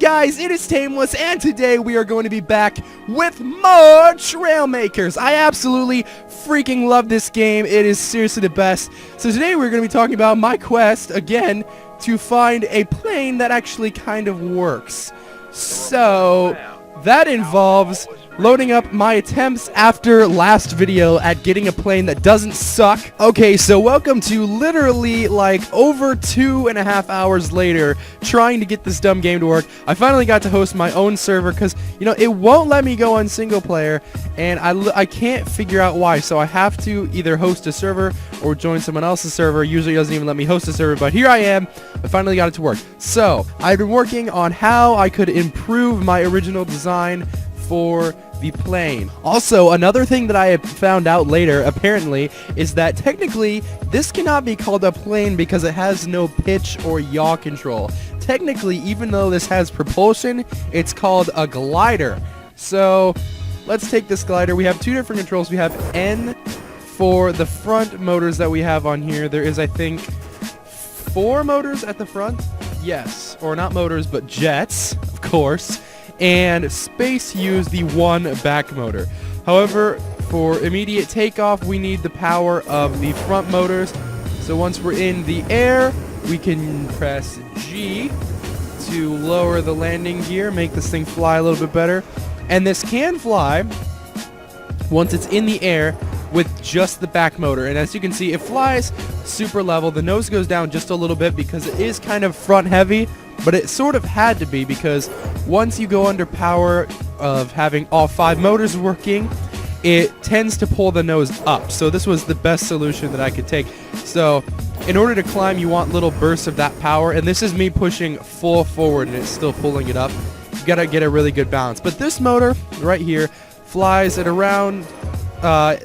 guys, it is Tameless, and today we are going to be back with more Trailmakers. I absolutely freaking love this game. It is seriously the best. So today we're going to be talking about my quest, again, to find a plane that actually kind of works. So that involves loading up my attempts after last video at getting a plane that doesn't suck. Okay, so welcome to literally like over 2.5 hours later trying to get this dumb game to work. I finally got to host my own server because, you know, it won't let me go on single player, and I can't figure out why. So I have to either host a server or join someone else's server. Usually it doesn't even let me host a server, but here I am. I finally got it to work. So I've been working on how I could improve my original design for the plane. Also, another thing that I have found out later, apparently, is that technically this cannot be called a plane because it has no pitch or yaw control. Technically, even though this has propulsion, it's called a glider. So let's take this glider. We have two different controls. We have N for the front motors that we have on here. There is, I think, 4 motors at the front. Yes, or not motors, but jets, of course. And space use the 1 back motor. However, for immediate takeoff, we need the power of the front motors. So once we're in the air, we can press G to lower the landing gear, make this thing fly a little bit better. And this can fly once it's in the air with just the back motor. And as you can see, it flies super level. The nose goes down just a little bit because it is kind of front heavy, but it sort of had to be because once you go under power of having all 5 motors working, it tends to pull the nose up. So this was the best solution that I could take. So in order to climb, you want little bursts of that power, and this is me pushing full forward and it's still pulling it up. You gotta get a really good balance. But this motor right here flies at around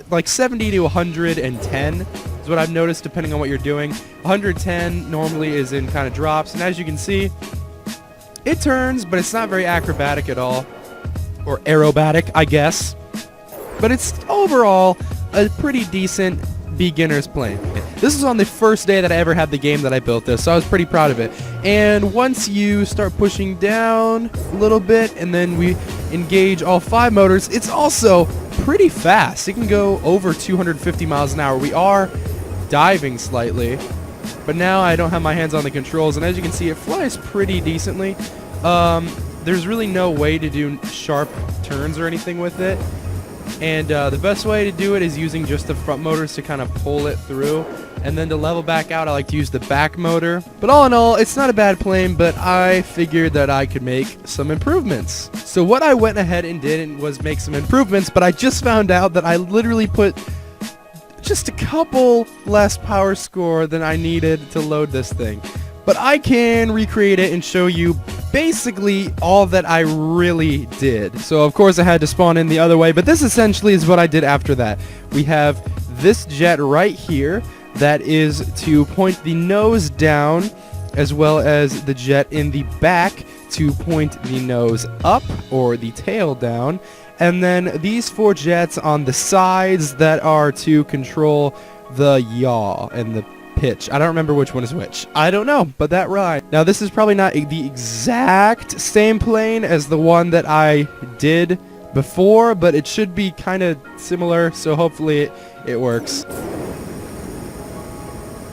like 70 to 110 is what I've noticed, depending on what you're doing. 110 normally is in kind of drops, and as you can see, it turns, but it's not very acrobatic at all, or aerobatic, I guess. But it's overall a pretty decent beginner's plane. This was on the first day that I ever had the game that I built this, so I was pretty proud of it. And once you start pushing down a little bit, and then we engage all 5 motors, it's also pretty fast. It can go over 250 miles an hour. We are diving slightly, but now I don't have my hands on the controls, and as you can see, it flies pretty decently. There's really no way to do sharp turns or anything with it, and the best way to do it is using just the front motors to kind of pull it through, and then to level back out, I like to use the back motor. But all in all, it's not a bad plane, but I figured that I could make some improvements. So what I went ahead and did was make some improvements, but I just found out that I literally put just a couple less power score than I needed to load this thing. But I can recreate it and show you basically all that I really did. So of course I had to spawn in the other way, but this essentially is what I did after that. We have this jet right here that is to point the nose down, as well as the jet in the back to point the nose up, or the tail down. And then these 4 jets on the sides that are to control the yaw and the pitch. I don't remember which one is which. I don't know, but that rhymes. Now this is probably not the exact same plane as the one that I did before, but it should be kind of similar, so hopefully it works.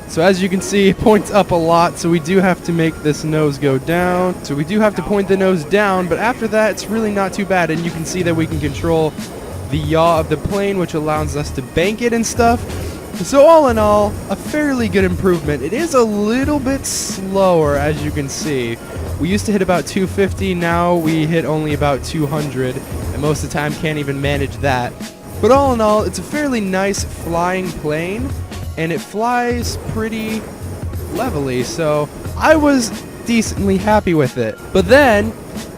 So as you can see, it points up a lot, so we do have to make this nose go down. So we do have to point the nose down, but after that, it's really not too bad. And you can see that we can control the yaw of the plane, which allows us to bank it and stuff. So all in all, a fairly good improvement. It is a little bit slower, as you can see. We used to hit about 250, now we hit only about 200, and most of the time can't even manage that. But all in all, it's a fairly nice flying plane, and it flies pretty levelly, so I was decently happy with it. But then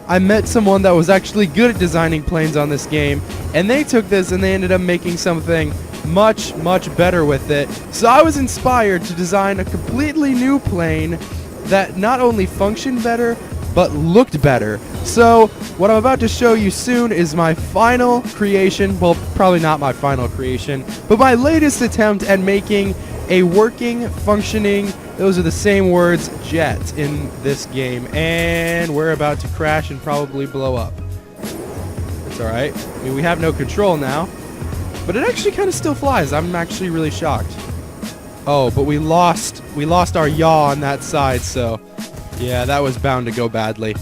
I met someone that was actually good at designing planes on this game, and they took this and they ended up making something much better with it. So I was inspired to design a completely new plane that not only functioned better, but looked better. So what I'm about to show you soon is my final creation. Well, probably not my final creation, but my latest attempt at making a working, functioning, those are the same words, jet, in this game. And we're about to crash and probably blow up. It's alright. I mean, we have no control now. But it actually kind of still flies. I'm actually really shocked. Oh, but we lost our yaw on that side, so yeah, that was bound to go badly.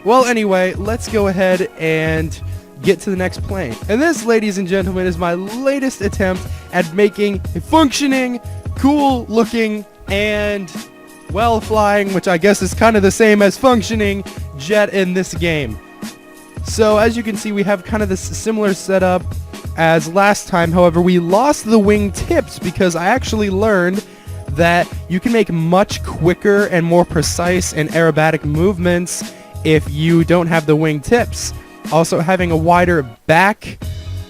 Well, anyway, let's go ahead and get to the next plane. And this, ladies and gentlemen, is my latest attempt at making a functioning, cool looking, and well flying, which I guess is kind of the same as functioning, jet in this game. So as you can see, we have kind of this similar setup as last time. However, we lost the wing tips because I actually learned that you can make much quicker and more precise and aerobatic movements if you don't have the wing tips. Also, having a wider back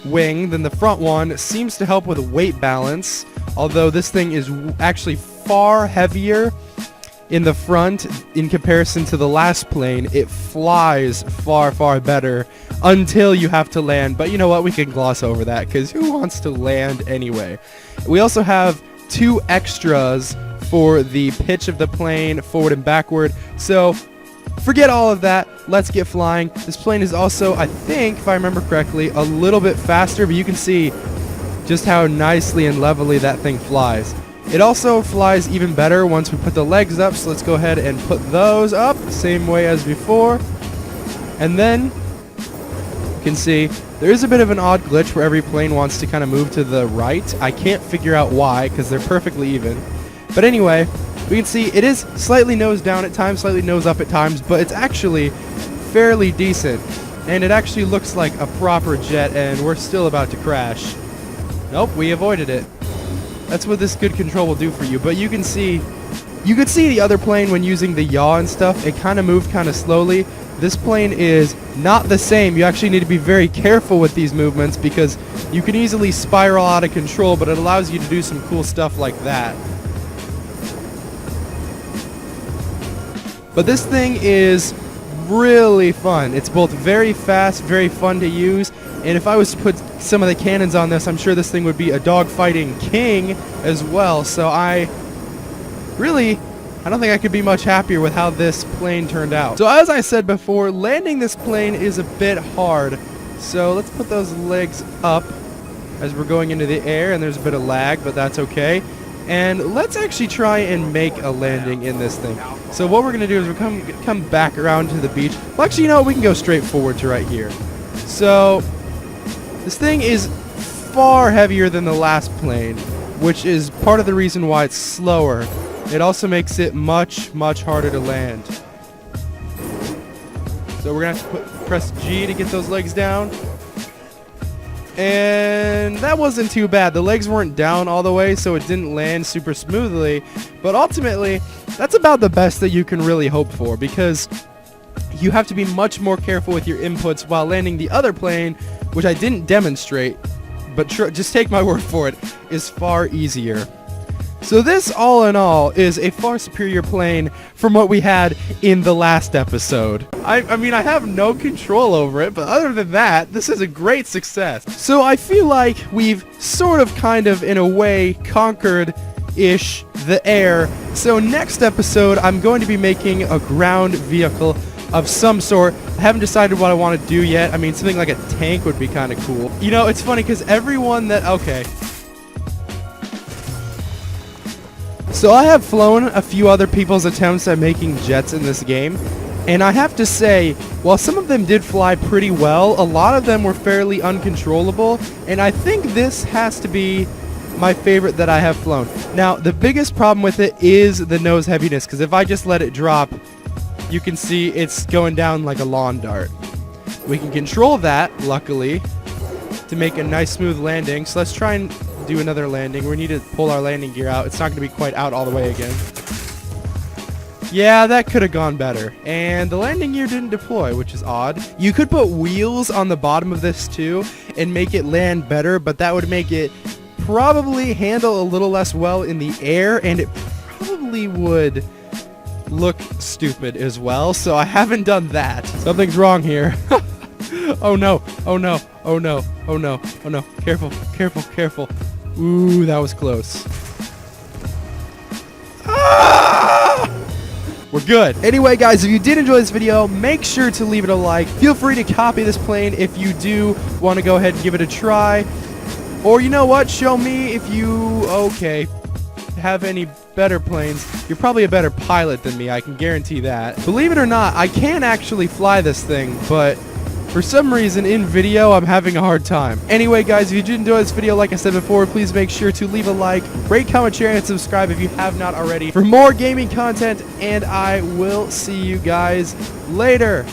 wing than the front one seems to help with weight balance, although this thing is actually far heavier in the front in comparison to the last plane. It flies far, far better until you have to land, but you know what, we can gloss over that because who wants to land anyway? We also have 2 extras for the pitch of the plane, forward and backward, so forget all of that. Let's get flying. This plane is also, I think, if I remember correctly, a little bit faster, but you can see just how nicely and levelly that thing flies. It also flies even better once we put the legs up, so let's go ahead and put those up the same way as before. And then you can see there is a bit of an odd glitch where every plane wants to kind of move to the right. I can't figure out why because they're perfectly even. But anyway, we can see it is slightly nose down at times, slightly nose up at times, but it's actually fairly decent. And it actually looks like a proper jet, and we're still about to crash. Nope, we avoided it. That's what this good control will do for you. But you could see the other plane when using the yaw and stuff. It kind of moved kind of slowly. This plane is not the same. You actually need to be very careful with these movements because you can easily spiral out of control, but it allows you to do some cool stuff like that. But this thing is really fun. It's both very fast, very fun to use, and if I was to put some of the cannons on this, I'm sure this thing would be a dogfighting king as well. So I don't think I could be much happier with how this plane turned out. So as I said before, landing this plane is a bit hard. So let's put those legs up as we're going into the air, and there's a bit of lag, but that's okay. And let's actually try and make a landing in this thing. So what we're going to do is we're come back around to the beach. Well, actually, you know what? We can go straight forward to right here. So this thing is far heavier than the last plane, which is part of the reason why it's slower. It also makes it much, much harder to land. So we're going to have to press G to get those legs down. And that wasn't too bad. The legs weren't down all the way, so it didn't land super smoothly. But ultimately, that's about the best that you can really hope for, because you have to be much more careful with your inputs while landing the other plane, which I didn't demonstrate, but just take my word for it, is far easier. So this, all in all, is a far superior plane from what we had in the last episode. I mean, I have no control over it, but other than that, this is a great success. So I feel like we've sort of, kind of, in a way, conquered-ish the air. So next episode, I'm going to be making a ground vehicle of some sort. I haven't decided what I want to do yet. I mean, something like a tank would be kind of cool. You know, it's funny because everyone that... Okay. So I have flown a few other people's attempts at making jets in this game, and I have to say, while some of them did fly pretty well, a lot of them were fairly uncontrollable, and I think this has to be my favorite that I have flown. Now, the biggest problem with it is the nose heaviness, because if I just let it drop, you can see it's going down like a lawn dart. We can control that, luckily, to make a nice smooth landing, so let's try and do another landing. We need to pull our landing gear out. It's not going to be quite out all the way again. Yeah, that could have gone better. And the landing gear didn't deploy, which is odd. You could put wheels on the bottom of this too and make it land better, but that would make it probably handle a little less well in the air, and it probably would look stupid as well, so I haven't done that. Something's wrong here. Oh no, oh no, oh no, oh no, oh no. Careful, careful, careful. Ooh, that was close. Ah! we're good. Anyway, guys, if you did enjoy this video, make sure to leave it a like. Feel free to copy this plane if you do want to go ahead and give it a try. Or you know what? Show me if you, have any better planes. You're probably a better pilot than me, I can guarantee that. Believe it or not, I can actually fly this thing, but for some reason in video I'm having a hard time. Anyway, guys, if you did enjoy this video, like I said before, please make sure to leave a like, rate, comment, share, and subscribe if you have not already for more gaming content, and I will see you guys later.